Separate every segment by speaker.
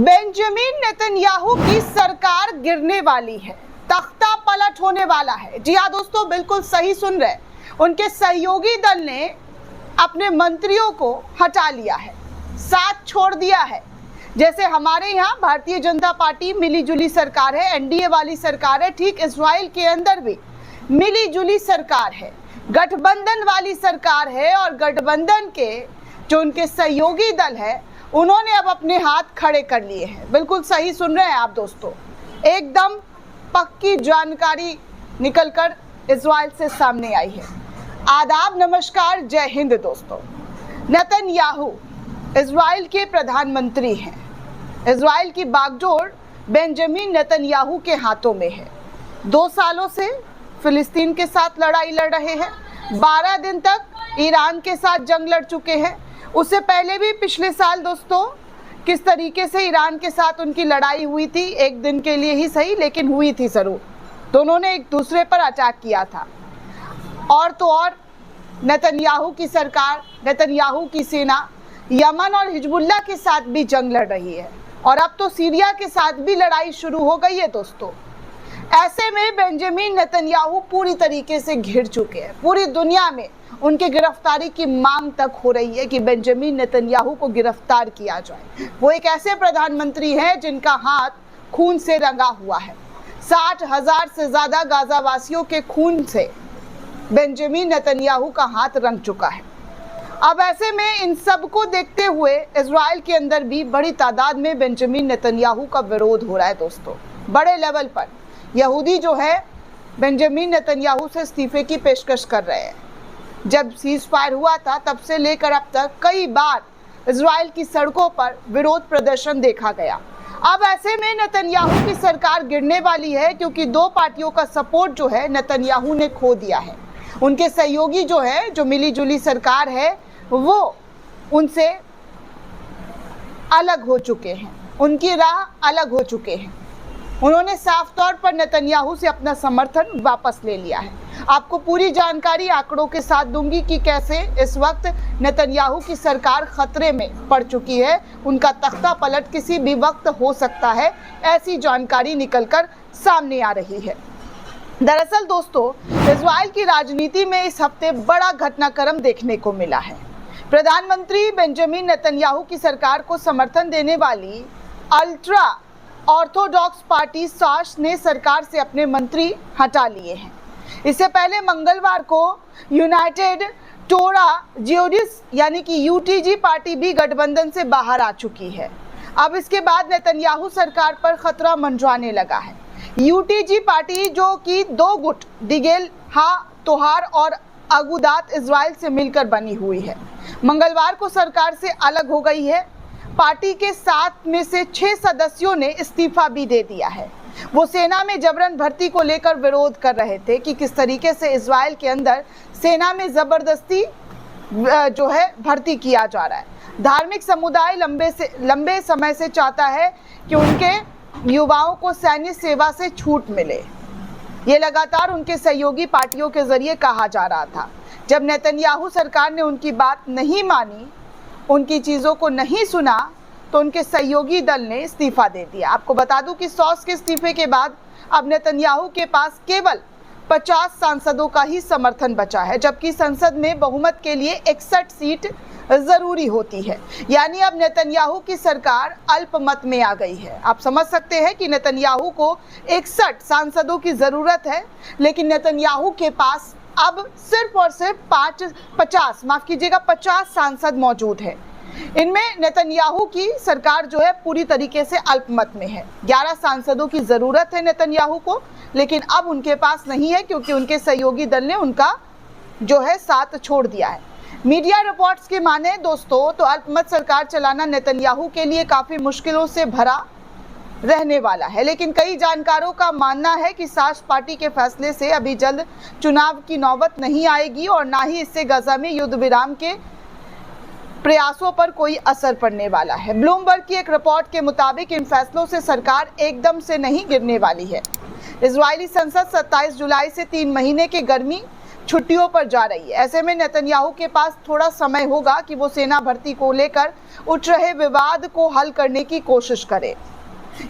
Speaker 1: Benjamin Netanyahu की सरकार गिरने वाली है, तख्ता पलट होने वाला है। जी हाँ दोस्तों, बिल्कुल सही सुन रहे। उनके सहयोगी दल ने अपने मंत्रियों को हटा लिया है, साथ छोड़ दिया है। जैसे हमारे यहाँ भारतीय जनता पार्टी मिली जुली सरकार है, एनडीए वाली सरकार है, ठीक इजराइल के अंदर भी मिली जुली सरकार है, गठबंधन वाली सरकार है। और गठबंधन के जो उनके सहयोगी दल है, उन्होंने अब अपने हाथ खड़े कर लिए हैं। बिल्कुल सही सुन रहे हैं आप दोस्तों, एकदम पक्की जानकारी निकलकर इजराइल से सामने आई है। आदाब, नमस्कार, जय हिंद दोस्तों। नेतन्याहू इजराइल के प्रधानमंत्री हैं। इजराइल की बागडोर बेंजामिन नेतन्याहू के हाथों में है। 2 सालों से फिलिस्तीन के साथ लड़ाई लड़ रहे हैं, 12 दिन तक ईरान के साथ जंग लड़ चुके हैं। उससे पहले भी पिछले साल दोस्तों किस तरीके से ईरान के साथ उनकी लड़ाई हुई थी, एक दिन के लिए ही सही लेकिन हुई थी जरूर। दोनों ने एक दूसरे पर अटैक किया था। और तो और नेतन्याहू की सरकार, नेतन्याहू की सेना यमन और हिजबुल्लाह के साथ भी जंग लड़ रही है, और अब तो सीरिया के साथ भी लड़ाई शुरू हो गई है दोस्तों। ऐसे में बेंजामिन नेतन्याहू पूरी तरीके से घिर चुके हैं। पूरी दुनिया में उनके गिरफ्तारी की मांग तक हो रही है कि बेंजामिन नेतन्याहू को गिरफ्तार किया जाए। वो एक ऐसे प्रधानमंत्री हैं जिनका हाथ खून से रंगा हुआ है। 60,000 से ज्यादा गाजावासियों के खून से बेंजामिन नेतन्याहू का हाथ रंग चुका है। अब ऐसे में इन सब को देखते हुए इजराइल के अंदर भी बड़ी तादाद में बेंजामिन नेतन्याहू का विरोध हो रहा है दोस्तों। बड़े लेवल पर यहूदी जो है बेंजामिन नेतन्याहू से इस्तीफे की पेशकश कर रहे हैं। जब सीज फायर हुआ था तब से लेकर अब तक कई बार इजराइल की सड़कों पर विरोध प्रदर्शन देखा गया। अब ऐसे में नेतन्याहू की सरकार गिरने वाली है, क्योंकि 2 पार्टियों का सपोर्ट जो है नेतन्याहू ने खो दिया है। उनके सहयोगी जो है, जो मिली जुली सरकार है, वो उनसे अलग हो चुके हैं, उनकी राह अलग हो चुके हैं। उन्होंने साफ तौर पर नेतन्याहू से अपना समर्थन वापस ले लिया है। आपको पूरी जानकारी आंकड़ों के साथ दूंगी कि कैसे इस वक्त नेतन्याहू की सरकार खतरे में पड़ चुकी है। उनका तख्ता पलट किसी भी वक्त हो सकता है, ऐसी जानकारी निकलकर सामने आ रही है। दरअसल दोस्तों, इजराइल की राजनीति में इस हफ्ते बड़ा घटनाक्रम देखने को मिला है। प्रधानमंत्री बेंजामिन नेतन्याहू की सरकार को समर्थन देने वाली अल्ट्रा ऑर्थोडॉक्स पार्टी साश ने सरकार से अपने मंत्री हटा लिए हैं। इससे पहले मंगलवार को यूनाइटेड टोरा जियोडिस यानी कि यूटीजी पार्टी भी गठबंधन से बाहर आ चुकी है। अब इसके बाद नेतन्याहू सरकार पर खतरा मंडराने लगा है। यूटीजी पार्टी जो कि 2 गुट डिगेल हा तोहार और अगुदात इजराइल से मिलकर बनी हुई है, मंगलवार को सरकार से अलग हो गई है। पार्टी के 7 में से 6 सदस्यों ने इस्तीफा भी दे दिया है। वो सेना में जबरन भर्ती को लेकर विरोध कर रहे थे कि किस तरीके से इजराइल के अंदर सेना में जबरदस्ती जो है भर्ती किया जा रहा है। धार्मिक समुदाय लंबे समय से चाहता है कि उनके युवाओं को सैन्य सेवा से छूट मिले। ये लगातार उनके सहयोगी पार्टियों के जरिए कहा जा रहा था। जब नेतन्याहू सरकार ने उनकी बात नहीं मानी, उनकी चीज़ों को नहीं सुना, तो उनके सहयोगी दल ने इस्तीफा दे दिया। आपको बता दूं कि सॉस के इस्तीफे के बाद अब नेतन्याहू के पास केवल 50 सांसदों का ही समर्थन बचा है, जबकि संसद में बहुमत के लिए 61 सीट जरूरी होती है। यानी अब नेतन्याहू की सरकार अल्पमत में आ गई है। आप समझ सकते हैं कि नेतन्याहू को 61 सांसदों की जरूरत है, लेकिन नेतन्याहू के पास अब सिर्फ और सिर्फ 50 सांसद मौजूद है। इनमें नेतन्याहू की सरकार जो है पूरी तरीके से अल्पमत में है। 11 सांसदों की जरूरत है नेतन्याहू को, लेकिन अब उनके पास नहीं है, क्योंकि उनके सहयोगी दल ने उनका जो है साथ छोड़ दिया है। मीडिया रिपोर्ट्स के माने दोस्तों, तो अल्पमत सरकार चलाना नेतन्याहू के लिए काफी मुश्किलों से भरा रहने वाला है। लेकिन कई जानकारों का मानना है कि साश पार्टी के फैसले से अभी जल्द चुनाव की नौबत नहीं आएगी, और ना ही इससे गजा में युद्ध विराम के प्रयासों पर कोई असर पड़ने वाला है। ब्लूमबर्ग की एक रिपोर्ट के मुताबिक इन फैसलों से सरकार एकदम से नहीं गिरने वाली है। इजरायली संसद 27 जुलाई से 3 महीने के गर्मी छुट्टियों पर जा रही है। ऐसे में नेतन्याहू के पास थोड़ा समय होगा कि वो सेना भर्ती को लेकर उठ रहे विवाद को हल करने की कोशिश करे।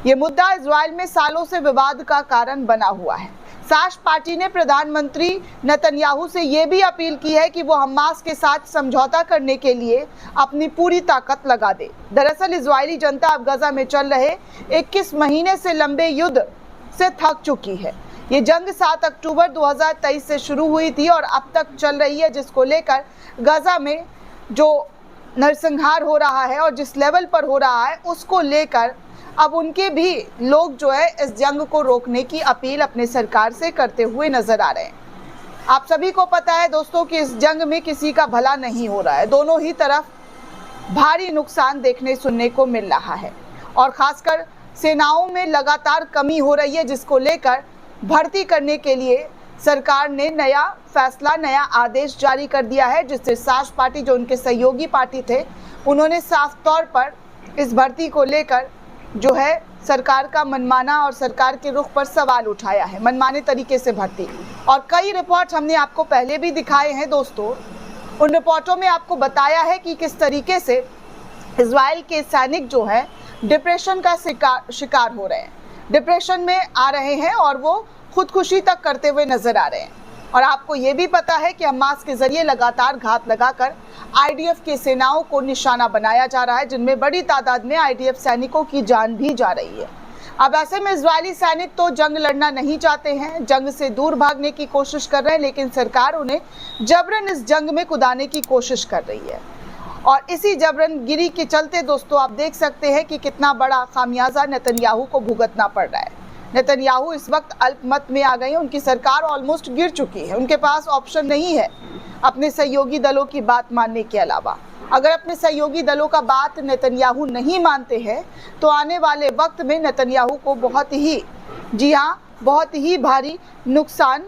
Speaker 1: ये मुद्दा इजराइल में सालों से विवाद का कारण बना हुआ है। साश पार्टी ने प्रधानमंत्री नेतन्याहू से ये भी अपील की है कि वो हमास के साथ समझौता करने के लिए अपनी पूरी ताकत लगा दे। दरअसल इजरायली जनता अब गजा में चल रहे 21 महीने से लंबे युद्ध से थक चुकी है। ये जंग 7 अक्टूबर 2023 से शुरू हुई थी और अब तक चल रही है, जिसको लेकर गजा में जो नरसंहार हो रहा है और जिस लेवल पर हो रहा है उसको लेकर अब उनके भी लोग जो है इस जंग को रोकने की अपील अपने सरकार से करते हुए नजर आ रहे हैं। आप सभी को पता है दोस्तों कि इस जंग में किसी का भला नहीं हो रहा है। दोनों ही तरफ भारी नुकसान देखने सुनने को मिल रहा है और खासकर सेनाओं में लगातार कमी हो रही है, जिसको लेकर भर्ती करने के लिए सरकार ने नया फैसला, नया आदेश जारी कर दिया है, जिससे साश पार्टी जो उनके सहयोगी पार्टी थे उन्होंने साफ तौर पर इस भर्ती को लेकर जो है सरकार का मनमाना और सरकार के रुख पर सवाल उठाया है। मनमाने तरीके से भर्ती और कई रिपोर्ट हमने आपको पहले भी दिखाए हैं दोस्तों। उन रिपोर्टों में आपको बताया है कि किस तरीके से इजराइल के सैनिक जो है डिप्रेशन का शिकार हो रहे हैं, डिप्रेशन में आ रहे हैं और वो खुदकुशी तक करते हुए नजर आ रहे हैं। और आपको ये भी पता है कि हमास के जरिए लगातार घात लगाकर आईडीएफ के सेनाओं को निशाना बनाया जा रहा है, जिनमें बड़ी तादाद में आईडीएफ सैनिकों की जान भी जा रही है। अब ऐसे में इजरायली सैनिक तो जंग लड़ना नहीं चाहते हैं, जंग से दूर भागने की कोशिश कर रहे हैं, लेकिन सरकार उन्हें जबरन इस जंग में कुदाने की कोशिश कर रही है। और इसी जबरनगिरी के चलते दोस्तों आप देख सकते हैं कि कितना बड़ा खामियाजा नेतन्याहू को भुगतना पड़ रहा है। नेतन्याहू इस वक्त अल्पमत में आ गए हैं, उनकी सरकार ऑलमोस्ट गिर चुकी है। उनके पास ऑप्शन नहीं है अपने सहयोगी दलों की बात मानने के अलावा। अगर अपने सहयोगी दलों का बात नेतन्याहू नहीं मानते हैं तो आने वाले वक्त में नेतन्याहू को बहुत ही भारी नुकसान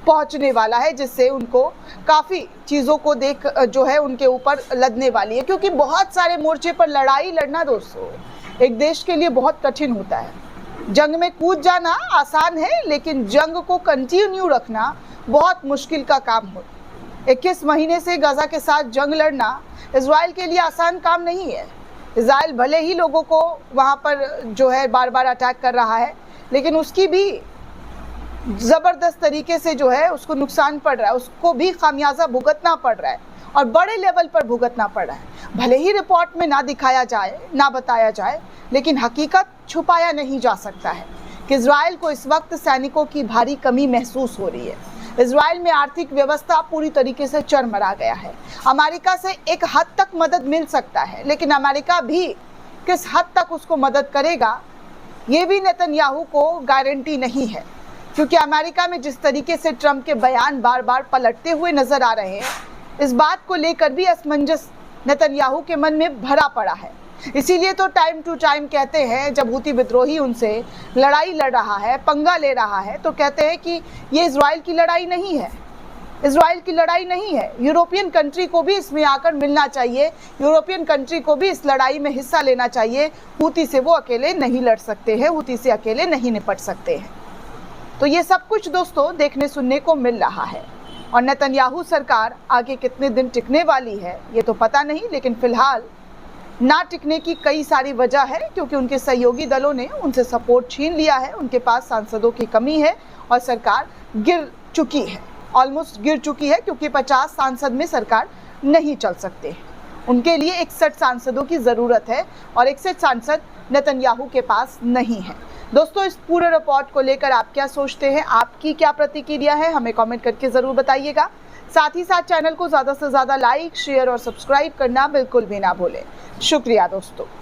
Speaker 1: पहुंचने वाला है, जिससे उनको काफ़ी चीज़ों को देख जो है उनके ऊपर लदने वाली है। क्योंकि बहुत सारे मोर्चे पर लड़ाई लड़ना दोस्तों एक देश के लिए बहुत कठिन होता है। जंग में कूद जाना आसान है, लेकिन जंग को कंटिन्यू रखना बहुत मुश्किल का काम होता है। 21 महीने से गजा के साथ जंग लड़ना इजराइल के लिए आसान काम नहीं है। इजराइल भले ही लोगों को वहाँ पर जो है बार बार अटैक कर रहा है, लेकिन उसकी भी ज़बरदस्त तरीके से जो है उसको नुकसान पड़ रहा है, उसको भी खामियाजा भुगतना पड़ रहा है और बड़े लेवल पर भुगतना पड़ रहा है। भले ही रिपोर्ट में ना दिखाया जाए, ना बताया जाए, लेकिन हकीकत छुपाया नहीं जा सकता है कि इजराइल को इस वक्त सैनिकों की भारी कमी महसूस हो रही है। इजराइल में आर्थिक व्यवस्था पूरी तरीके से चरमरा गया है। अमेरिका से एक हद तक मदद मिल सकता है, लेकिन अमेरिका भी किस हद तक उसको मदद करेगा ये भी नेतन्याहू को गारंटी नहीं है। क्योंकि अमेरिका में जिस तरीके से ट्रंप के बयान बार बार पलटते हुए नजर आ रहे हैं, इस बात को लेकर भी असमंजस नेतन्याहू के मन में भरा पड़ा है। इसीलिए तो टाइम टू टाइम कहते हैं, जब हूती विद्रोही उनसे लड़ाई लड़ रहा है, पंगा ले रहा है, तो कहते हैं कि ये इजराइल की लड़ाई नहीं है, इजराइल की लड़ाई नहीं है। यूरोपियन कंट्री को भी इसमें आकर मिलना चाहिए, यूरोपियन कंट्री को भी इस लड़ाई में हिस्सा लेना चाहिए। हूती से वो अकेले नहीं लड़ सकते हैं, हूती से अकेले नहीं निपट सकते हैं। तो ये सब कुछ दोस्तों देखने सुनने को मिल रहा है और नेतन्याहू सरकार आगे कितने दिन टिकने वाली है ये तो पता नहीं, लेकिन फिलहाल ना टिकने की कई सारी वजह है, क्योंकि उनके सहयोगी दलों ने उनसे सपोर्ट छीन लिया है, उनके पास सांसदों की कमी है और सरकार गिर चुकी है, ऑलमोस्ट गिर चुकी है, क्योंकि 50 सांसद में सरकार नहीं चल सकते हैं। उनके लिए 61 सांसदों की ज़रूरत है और 61 सांसद नेतन्याहू के पास नहीं है। दोस्तों इस पूरे रिपोर्ट को लेकर आप क्या सोचते हैं, आपकी क्या प्रतिक्रिया है, हमें कमेंट करके ज़रूर बताइएगा। साथ ही साथ चैनल को ज़्यादा से ज़्यादा लाइक, शेयर और सब्सक्राइब करना बिल्कुल भी ना भूलें। शुक्रिया दोस्तों।